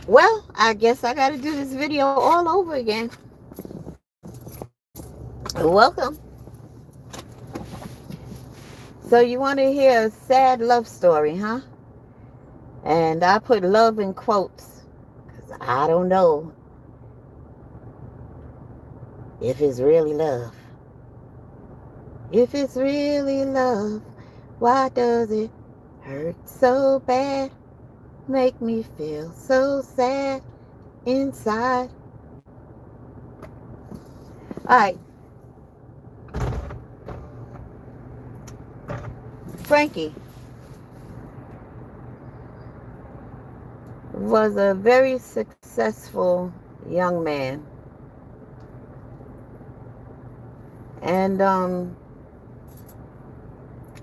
Well, I guess I gotta do this video all over again. Welcome. So you want to hear a sad love story, huh? And I put love in quotes because I don't know if it's really love. If it's really love, why does it hurt so bad? Make me feel so sad inside. Alright, Frankie was a very successful young man. And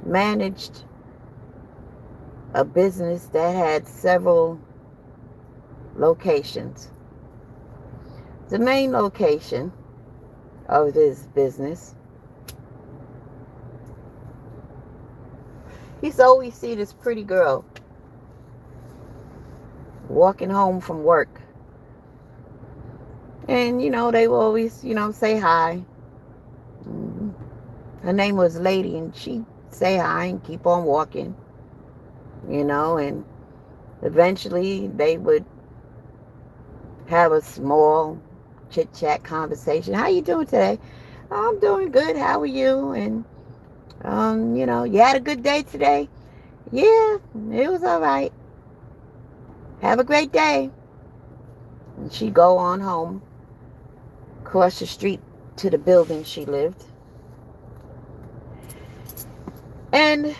managed a business that had several locations. The main location of this business, he used to always see this pretty girl walking home from work. And, they will always, say hi. Her name was Lady, and she'd say hi and keep on walking, and eventually they would have a small chit-chat conversation. How you doing today? I'm doing good. How are you? And, you had a good day today? Yeah, it was all right. Have a great day. And she'd go on home, across the street to the building she lived. And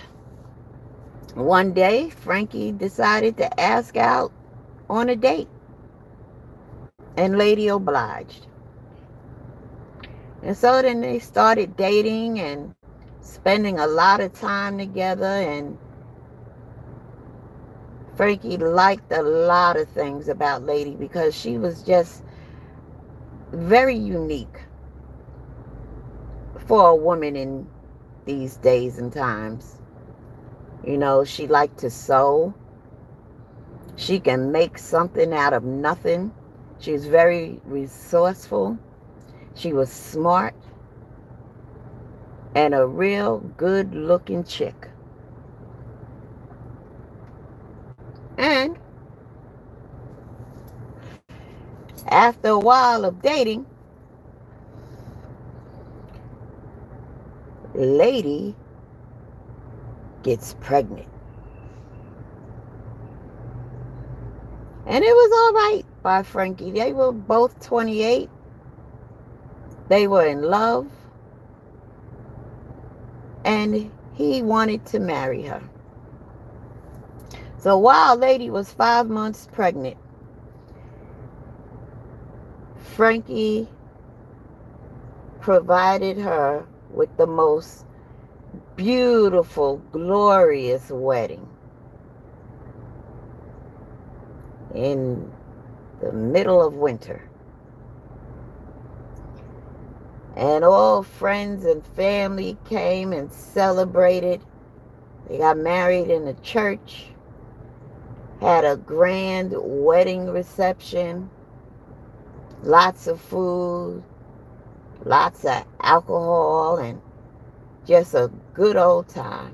one day, Frankie decided to ask out on a date. And Lady obliged. And so then they started dating and spending a lot of time together. And Frankie liked a lot of things about Lady because she was just very unique for a woman in these days and times. She liked to sew. She can make something out of nothing. She was very resourceful. She was smart and a real good looking chick. And after a while of dating, Lady gets pregnant. And it was all right by Frankie. They were both 28. They were in love. And he wanted to marry her. So while Lady was 5 months pregnant, Frankie provided her with the most beautiful, glorious wedding in the middle of winter. And all friends and family came and celebrated. They got married in a church, had a grand wedding reception, lots of food, lots of alcohol, and just a good old time.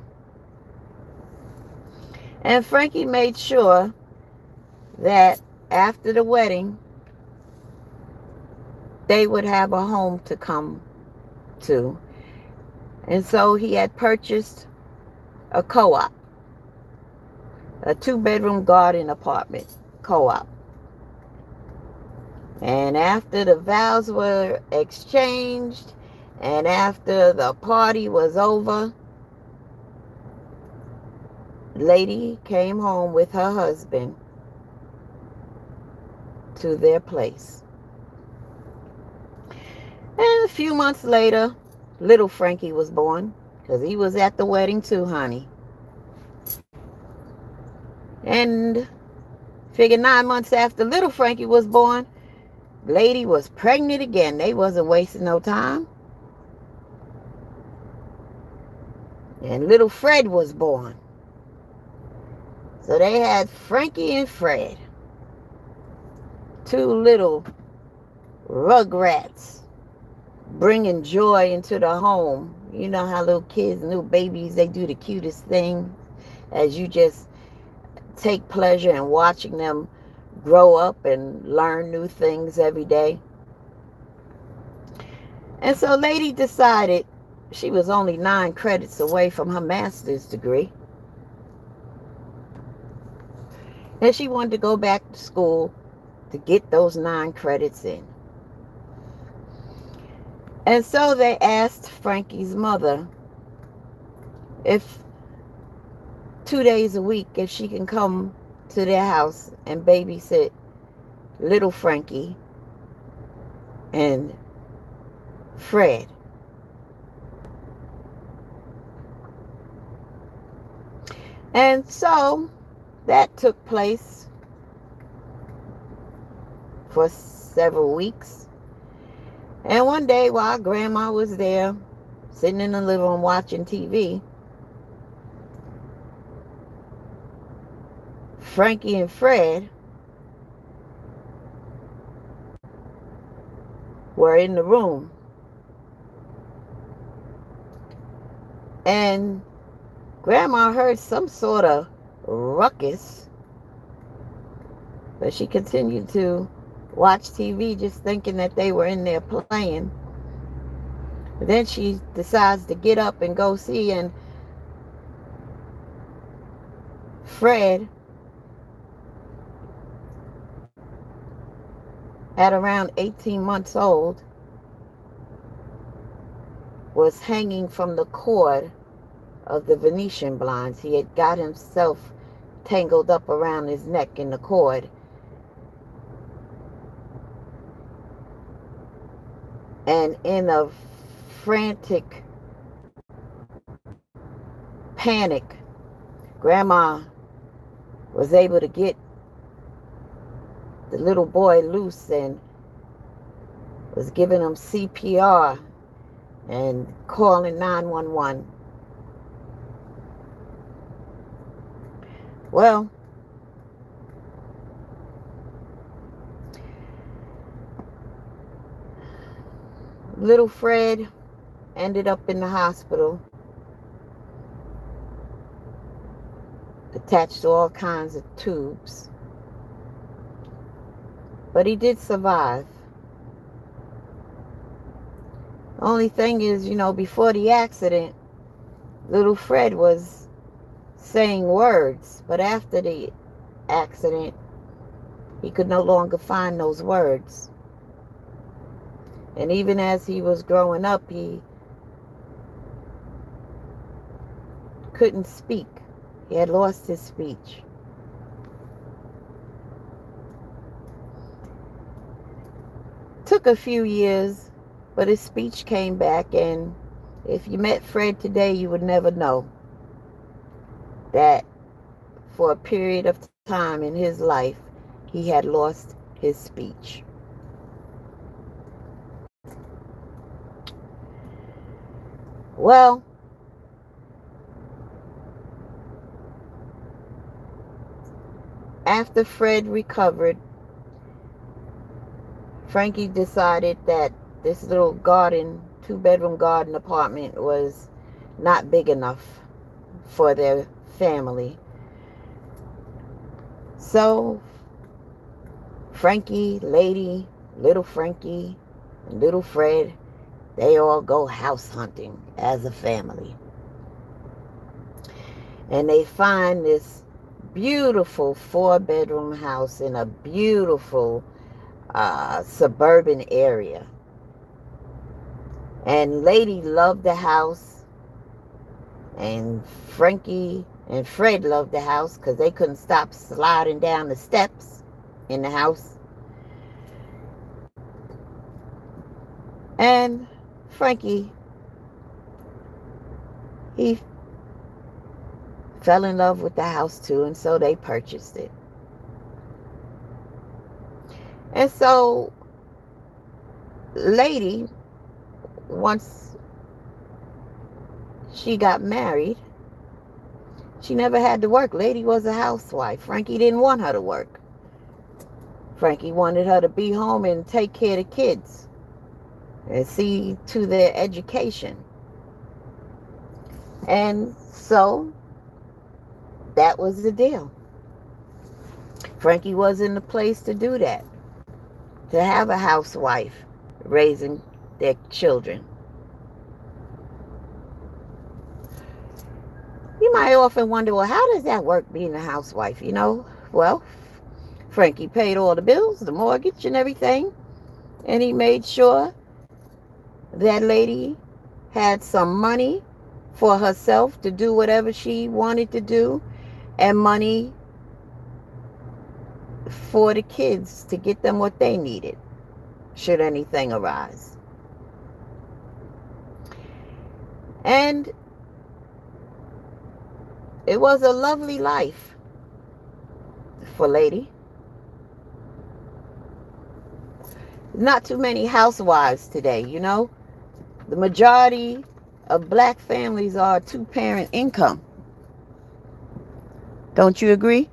And Frankie made sure that after the wedding, they would have a home to come to. And so he had purchased a co-op, a 2-bedroom garden apartment co-op. And after the vows were exchanged and after the party was over, Lady came home with her husband to their place. And a few months later, little Frankie was born, because he was at the wedding too, honey. And figure 9 months after little Frankie was born, Lady was pregnant again. They wasn't wasting no time. And little Fred was born. So they had Frankie and Fred. two little rugrats bringing joy into the home. You know how little kids, little babies, they do the cutest thing as you just take pleasure in watching them grow up and learn new things every day. And so lady decided she was only 9 credits away from her master's degree. And she wanted to go back to school to get those 9 credits in. And so they asked Frankie's mother if 2 days a week, if she can come to their house and babysit little Frankie and Fred. And so that took place for several weeks. And one day while Grandma was there, sitting in the living room watching TV, Frankie and Fred were in the room. And Grandma heard some sort of ruckus, but she continued to watch TV, just thinking that they were in there playing. Then she decides to get up and go see, and Fred, at around 18 months old, was hanging from the cord of the Venetian blinds. He had got himself tangled up around his neck in the cord. And in a frantic panic, Grandma was able to get the little boy loose and was giving him CPR and calling 911. Well, little Fred ended up in the hospital, attached to all kinds of tubes. But he did survive. The only thing is, before the accident, little Fred was saying words. But after the accident, he could no longer find those words. And even as he was growing up, he couldn't speak. He had lost his speech. Took a few years, but his speech came back, and if you met Fred today, you would never know that for a period of time in his life, he had lost his speech. Well, after Fred recovered, Frankie decided that this little garden, 2-bedroom garden apartment was not big enough for their family. So Frankie, Lady, little Frankie, and little Fred, they all go house hunting as a family. And they find this beautiful 4-bedroom house in a beautiful suburban area. And Lady loved the house, and Frankie and Fred loved the house because they couldn't stop sliding down the steps in the house. And Frankie, he fell in love with the house too, and so they purchased it. And so Lady, once she got married, she never had to work. Lady was a housewife. Frankie didn't want her to work. Frankie wanted her to be home and take care of the kids and see to their education. And so that was the deal. Frankie was in the place to do that, to have a housewife raising their children. You might often wonder, well, how does that work being a housewife? Well, Frankie paid all the bills, the mortgage and everything, and he made sure that lady had some money for herself to do whatever she wanted to do, and money for the kids to get them what they needed should anything arise. And it was a lovely life for lady. Not too many housewives today, The majority of black families are two-parent income. Don't you agree?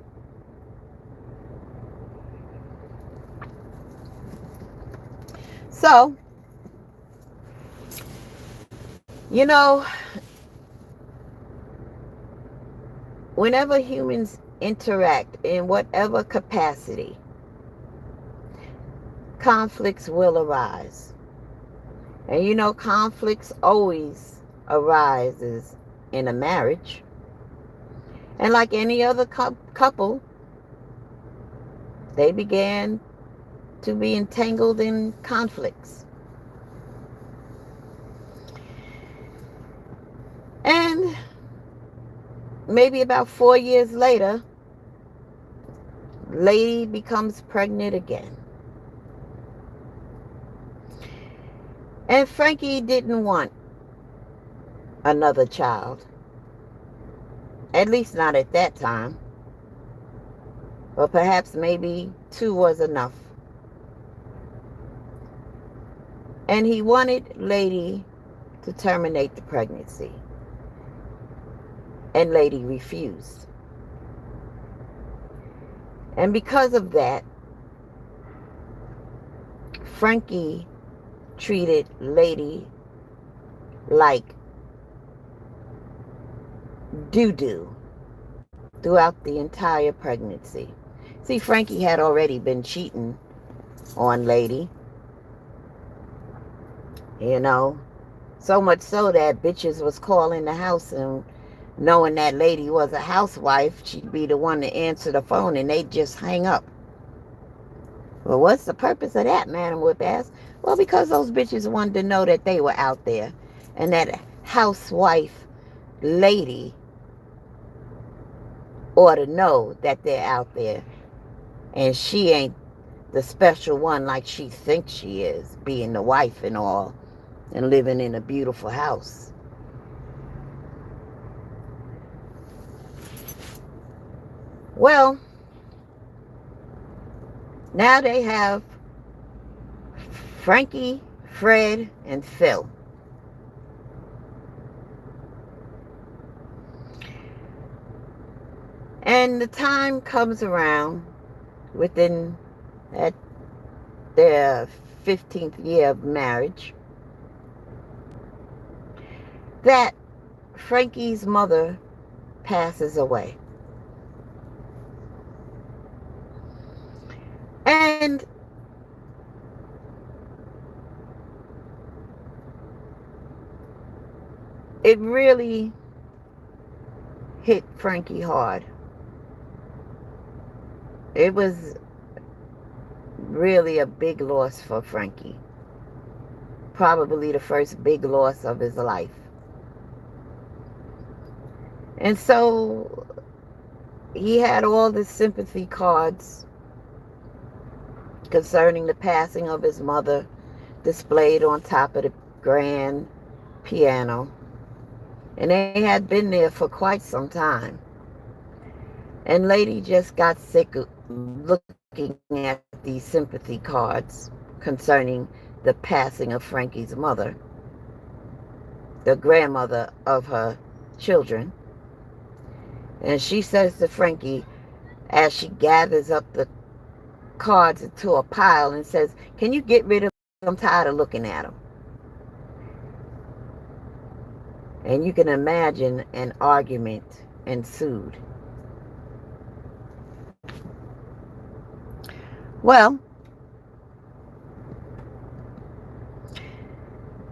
So, whenever humans interact in whatever capacity, conflicts will arise. And conflicts always arises in a marriage. And like any other couple, they began to be entangled in conflicts. And maybe about 4 years later, lady becomes pregnant again. And Frankie didn't want another child. At least not at that time. Or perhaps maybe 2 was enough. And he wanted lady to terminate the pregnancy. And lady refused. And because of that, Frankie treated lady like doo-doo throughout the entire pregnancy. See, Frankie had already been cheating on lady. So much so that bitches was calling the house, and knowing that lady was a housewife, she'd be the one to answer the phone and they'd just hang up. Well, what's the purpose of that, Madam Whip asked. Well, because those bitches wanted to know that they were out there, and that housewife lady ought to know that they're out there, and she ain't the special one like she thinks she is, being the wife and all, and living in a beautiful house. Well, now they have Frankie, Fred, and Phil. And the time comes around within their 15th year of marriage that Frankie's mother passes away. And it really hit Frankie hard. It was really a big loss for Frankie. Probably the first big loss of his life. And so he had all the sympathy cards concerning the passing of his mother displayed on top of the grand piano. And they had been there for quite some time. And lady just got sick of looking at these sympathy cards concerning the passing of Frankie's mother, the grandmother of her children. And she says to Frankie, as she gathers up the cards into a pile and says, "Can you get rid of them? I'm tired of looking at them." And you can imagine an argument ensued. Well,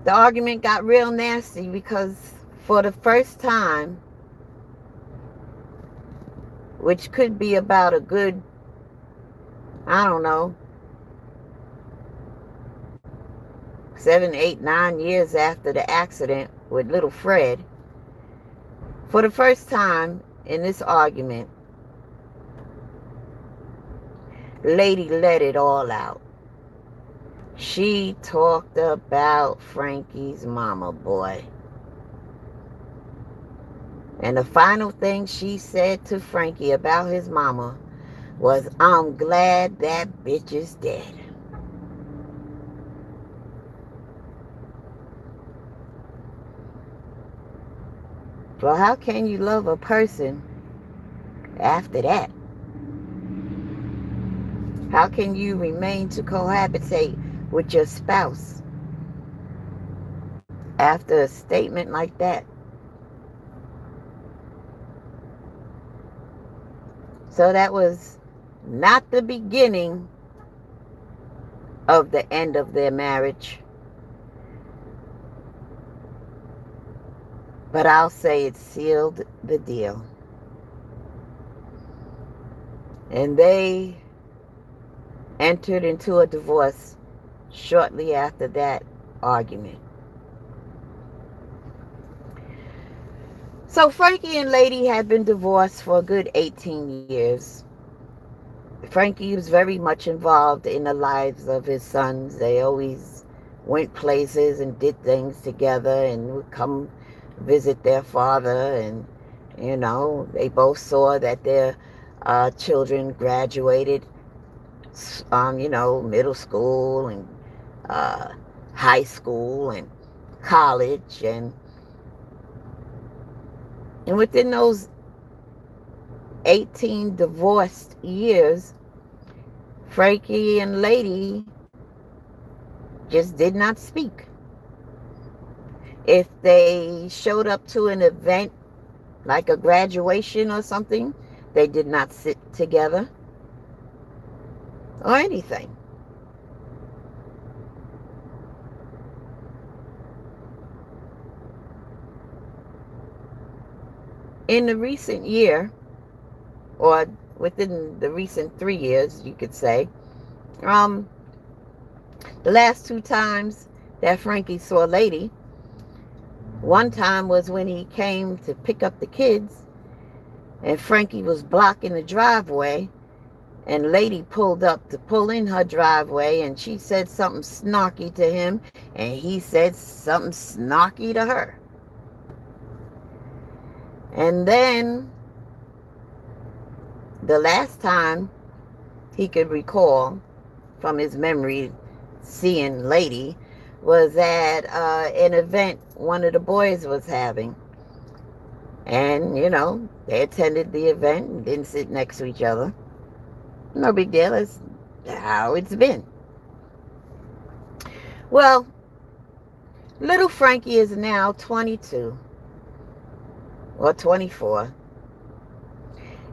the argument got real nasty because for the first time, which could be about a good, I don't know, 7, 8, 9 years after the accident with little Fred, for the first time in this argument, Lady let it all out. She talked about Frankie's mama, boy. And the final thing she said to Frankie about his mama was, "I'm glad that bitch is dead." Well, how can you love a person after that? How can you remain to cohabitate with your spouse after a statement like that? So that was not the beginning of the end of their marriage, but I'll say it sealed the deal. And they entered into a divorce shortly after that argument. So Frankie and Lady had been divorced for a good 18 years. Frankie was very much involved in the lives of his sons. They always went places and did things together and would come visit their father. And, they both saw that their children graduated, middle school and high school and college. And within those 18 divorced years, Frankie and Lady just did not speak. If they showed up to an event like a graduation or something, they did not sit together or anything. In the recent year, or within the recent 3 years, you could say, the last 2 times that Frankie saw Lady, one time was when he came to pick up the kids, and Frankie was blocking the driveway, and Lady pulled up to pull in her driveway, and she said something snarky to him, and he said something snarky to her. And then the last time he could recall from his memory seeing Lady was at an event one of the boys was having. And, they attended the event and didn't sit next to each other. No big deal. It's how it's been. Well, little Frankie is now 22 or 24.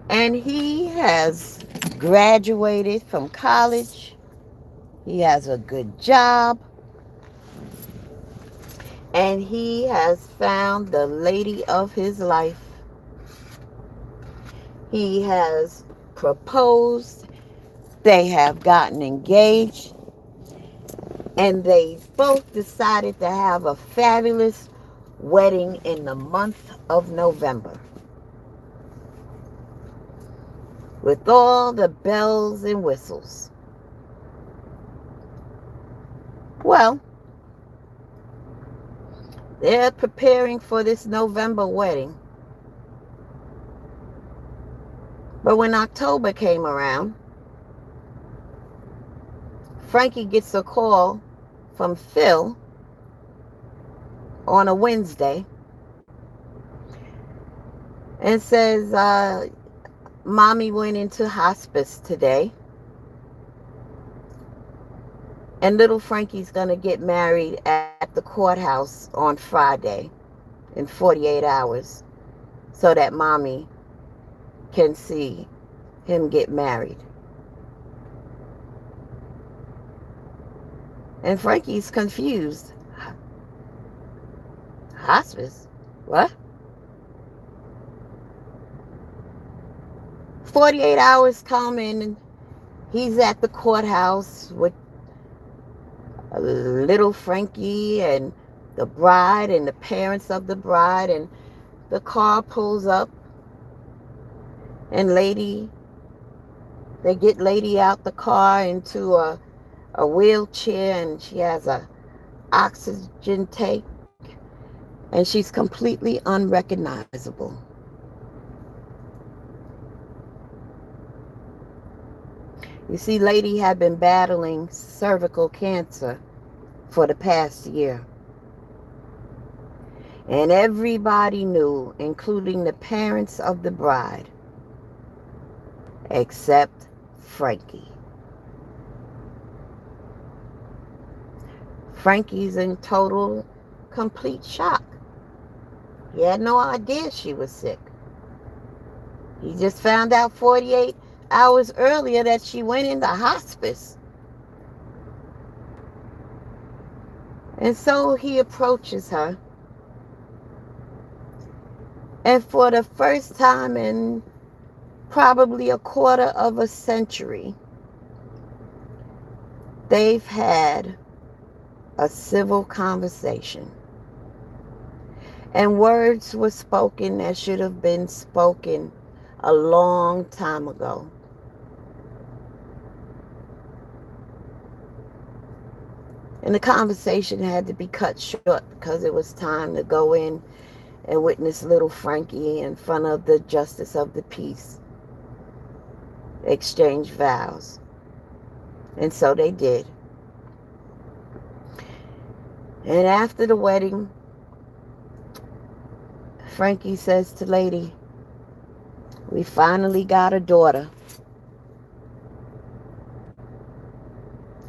And he has graduated from college. He has a good job. And he has found the lady of his life. He has proposed. They have gotten engaged. And they both decided to have a fabulous wedding in the month of November, with all the bells and whistles. Well, they're preparing for this November wedding. But when October came around, Frankie gets a call from Phil on a Wednesday and says, Mommy went into hospice today. And little Frankie's going to get married at the courthouse on Friday in 48 hours so that mommy can see him get married. And Frankie's confused. Hospice? What? 48 hours come and he's at the courthouse with little Frankie and the bride and the parents of the bride, and the car pulls up and they get lady out the car into a wheelchair, and she has a oxygen tank, and she's completely unrecognizable. You see, lady had been battling cervical cancer for the past year. And everybody knew, including the parents of the bride, except Frankie. Frankie's in total, complete shock. He had no idea she was sick. He just found out 48 hours earlier that she went into hospice. And so he approaches her. And for the first time in probably a quarter of a century, they've had a civil conversation. And words were spoken that should have been spoken a long time ago. And the conversation had to be cut short because it was time to go in and witness little Frankie in front of the justice of the peace exchange vows. And so they did. And after the wedding, Frankie says to lady, "We finally got a daughter."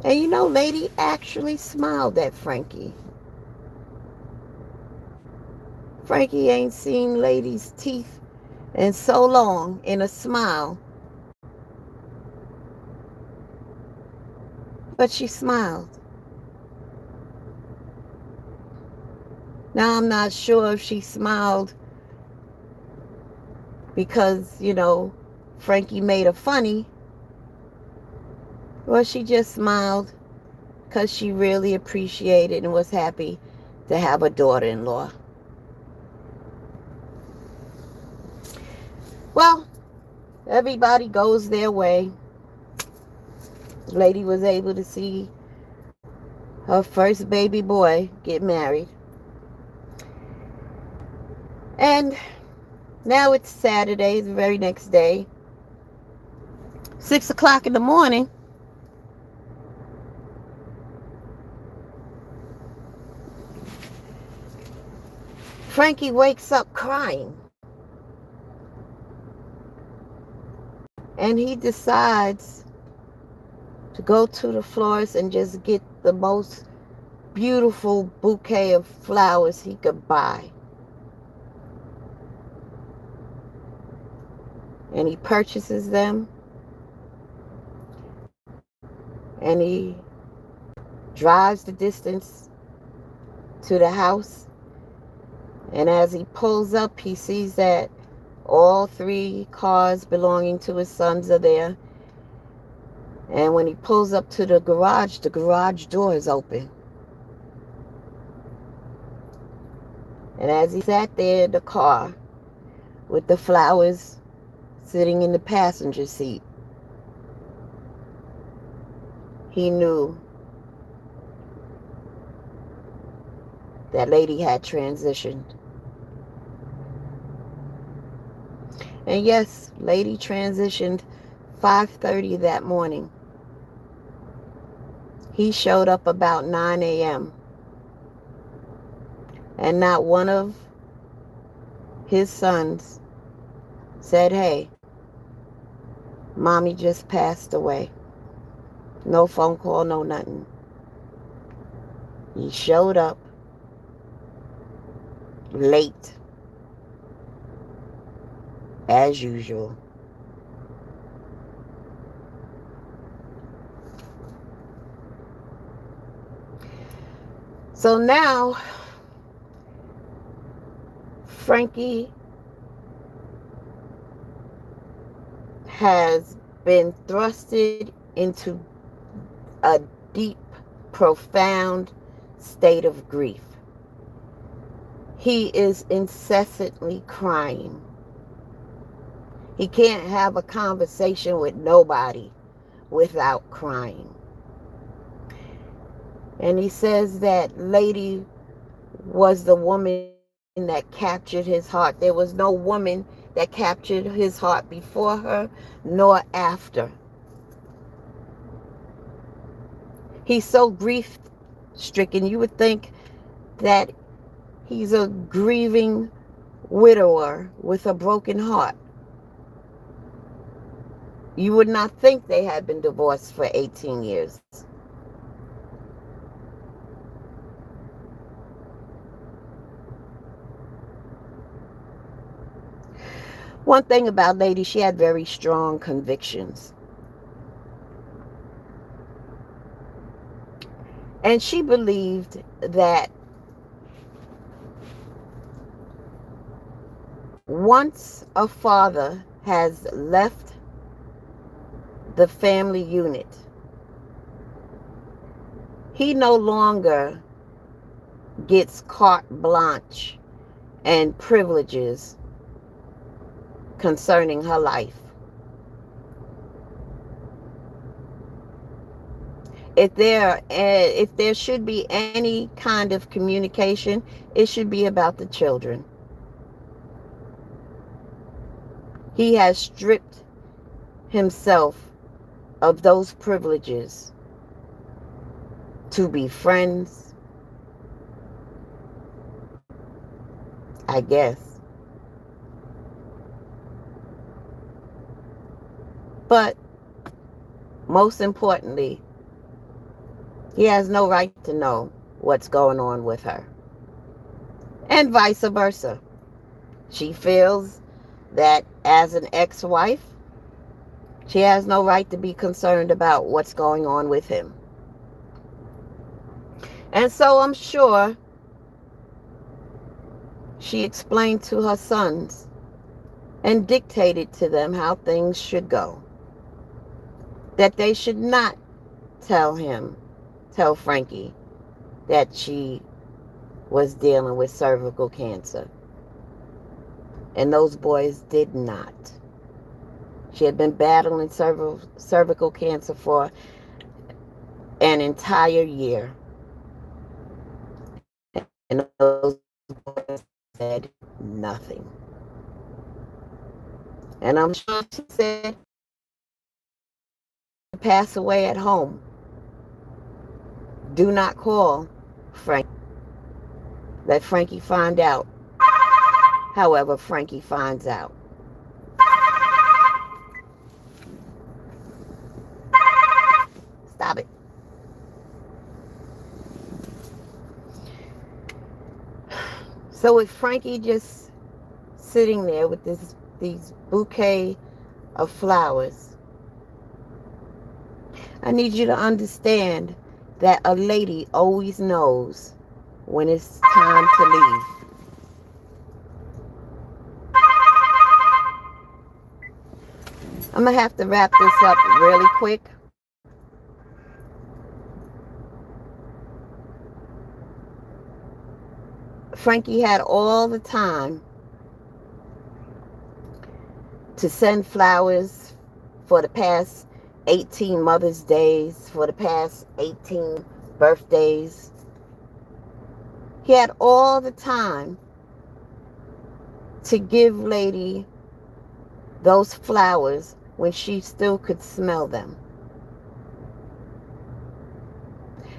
And you know, lady actually smiled at Frankie. Frankie ain't seen lady's teeth in so long in a smile. But she smiled. Now I'm not sure if she smiled because, Frankie made her funny, or she just smiled because she really appreciated and was happy to have a daughter-in-law. Well, everybody goes their way. The lady was able to see her first baby boy get married. And now it's Saturday, the very next day, 6 o'clock in the morning. Frankie wakes up crying. And he decides to go to the florist and just get the most beautiful bouquet of flowers he could buy. And he purchases them. And he drives the distance to the house. And as he pulls up, he sees that all 3 cars belonging to his sons are there. And when he pulls up to the garage door is open. And as he sat there in the car with the flowers sitting in the passenger seat, he knew that lady had transitioned. And yes, lady transitioned 5:30 that morning. He showed up about 9 a.m. And not one of his sons said, "Hey, mommy just passed away." No phone call, no nothing. He showed up late, as usual. So now, Frankie has been thrusted into a deep, profound state of grief. He is incessantly crying. He can't have a conversation with nobody without crying. And he says that lady was the woman that captured his heart. There was no woman that captured his heart before her nor after. He's so grief stricken. You would think that he's a grieving widower with a broken heart. You would not think they had been divorced for 18 years. One thing about Lady, she had very strong convictions. And she believed that once a father has left the family unit, he no longer gets carte blanche and privileges concerning her life. If there should be any kind of communication, it should be about the children. He has stripped himself of those privileges to be friends, I guess. But most importantly, he has no right to know what's going on with her. And vice versa. She feels that as an ex-wife, she has no right to be concerned about what's going on with him. And so I'm sure she explained to her sons and dictated to them how things should go. That they should not tell Frankie, that she was dealing with cervical cancer. And those boys did not. She had been battling cervical cancer for an entire year. And those boys said nothing. And I'm sure she said, pass away at home. Do not call Frankie. Let Frankie find out. However, Frankie finds out. Stop it. So with Frankie just sitting there with these bouquet of flowers, I need you to understand that a lady always knows when it's time to leave. I'm going to have to wrap this up really quick. Frankie had all the time to send flowers for the past 18 Mother's Days, for the past 18 birthdays. He had all the time to give Lady those flowers when she still could smell them.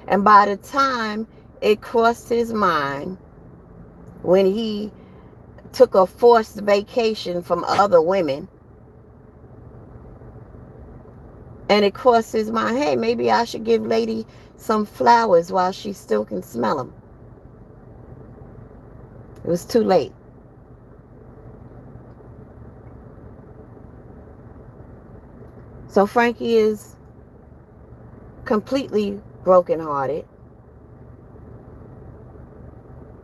And by the time it crossed his mind, when he took a forced vacation from other women, and it crossed his mind, hey, maybe I should give Lady some flowers while she still can smell them. It was too late. So Frankie is completely brokenhearted,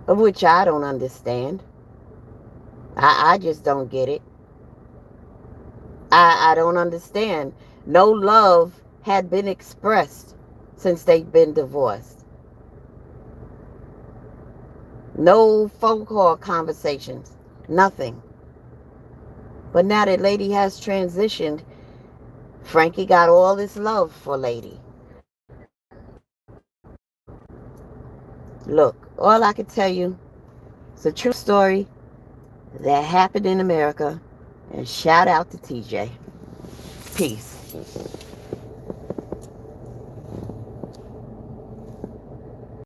of which I don't understand. I just don't get it. I don't understand. No love had been expressed since they've been divorced. No phone call conversations. Nothing. But now that Lady has transitioned, Frankie got all this love for Lady. Look, all I can tell you, it's a true story that happened in America. And shout out to TJ. Peace.